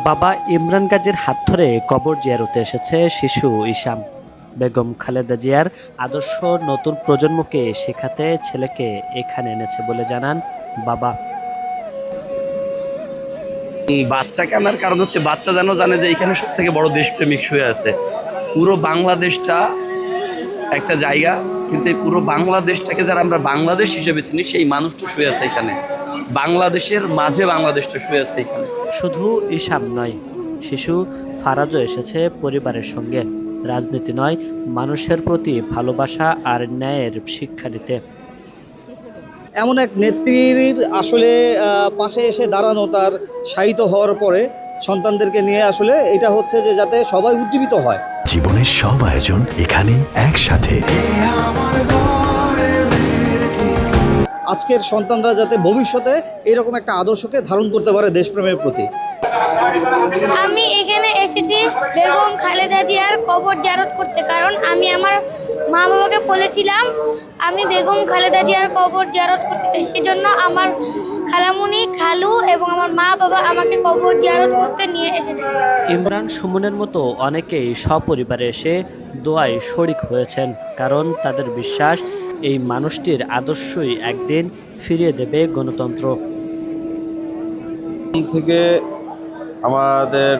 বাবা ইমরান গাজীর হাত ধরে কবর জিয়ারতে এসেছে শিশু ইসাম। বেগম খালেদা জিয়ার আদর্শ নতুন প্রজন্মকে শেখাতে ছেলেকে এখানে এনেছে বলে জানান বাবা। বাচ্চাকে আনার কারণ হচ্ছে বাচ্চা যেন জানে যে এখানে সব থেকে বড় দেশপ্রেমিক শুয়ে আছে। পুরো বাংলাদেশটা একটা জায়গা, কিন্তু এই পুরো বাংলাদেশটাকে যারা আমরা বাংলাদেশ হিসেবে চিনি সেই মানুষটা শুয়ে আছে এখানে। বাংলাদেশের মাঝে বাংলাদেশটা শুয়ে আছে এখানে। শুধু ইসাম নয়, শিশু ফারাজও এসেছে পরিবারের সঙ্গে। রাজনীতি নয়, মানুষের প্রতি ভালোবাসা আর ন্যায়ের শিক্ষা নিতে। এমন এক নেত্রীর আসলে পাশে এসে দাঁড়ানো, তার শায়িত হওয়ার পরে সন্তানদেরকে নিয়ে আসলে এটা হচ্ছে যে যাতে সবাই উজ্জীবিত হয়। জীবনের সব আয়োজন এখানে একসাথে। আজকের সন্তানরা যাতে ভবিষ্যতে এরকম একটা আদর্শকে ধারণ করতে পারে দেশপ্রেমের প্রতি। আমি এখানে এসেছি বেগম খালেদা জিয়ার কবর জিয়ারত করতে, কারণ আমি আমার মা বাবাকে বলেছিলাম আমি বেগম খালেদা জিয়ার কবর জিয়ারত করতে চাই। সেজন্য আমার খালামুনি, খালু এবং আমার মা বাবা আমাকে কবর জিয়ারত করতে নিয়ে এসেছে। ইমরান সুমনের মতো অনেকেই সপরিবারে এসে দোয়ায় শরিক হয়েছেন, কারণ তাদের বিশ্বাস এই মানুষটির আদর্শই একদিন ফিরিয়ে দেবে গণতন্ত্র। থেকে আমাদের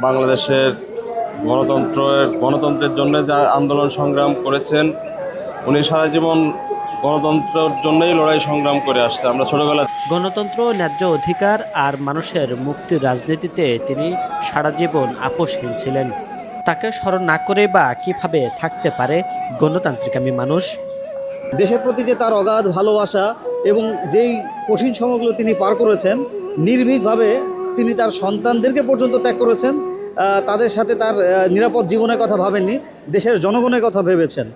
বাংলাদেশের গণতন্ত্রের জন্য যা আন্দোলন সংগ্রাম করেছেন, উনি সারা জীবন গণতন্ত্রের জন্যই লড়াই সংগ্রাম করে আসছে। আমরা ছোটবেলা গণতন্ত্র, ন্যায্য অধিকার আর মানুষের মুক্তির রাজনীতিতে তিনি সারা জীবন আপোষহীন ছিলেন। তাকে স্মরণ না করে বা কিভাবে থাকতে পারে গণতান্ত্রিকামী মানুষ? দেশের প্রতি যে তার অগাধ ভালোবাসা এবং যেই কঠিন সময়গুলো তিনি পার করেছেন, নির্ভীকভাবে তিনি তার সন্তানদেরকে পর্যন্ত ত্যাগ করেছেন। তাদের সাথে তার নিরাপদ জীবনের কথা ভাবেননি, দেশের জনগণের কথা ভেবেছেন।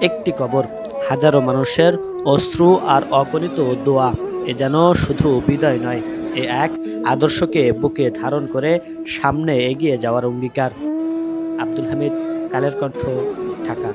একটি কবর, হাজারো মানুষের অশ্রু আর অগণিত দোয়া। এ যেন শুধু বিদায় নয়, এ এক আদর্শকে বুকে ধারণ করে সামনে এগিয়ে যাওয়ার অঙ্গীকার। আব্দুল হামিদ, কালের কণ্ঠ, ঢাকা।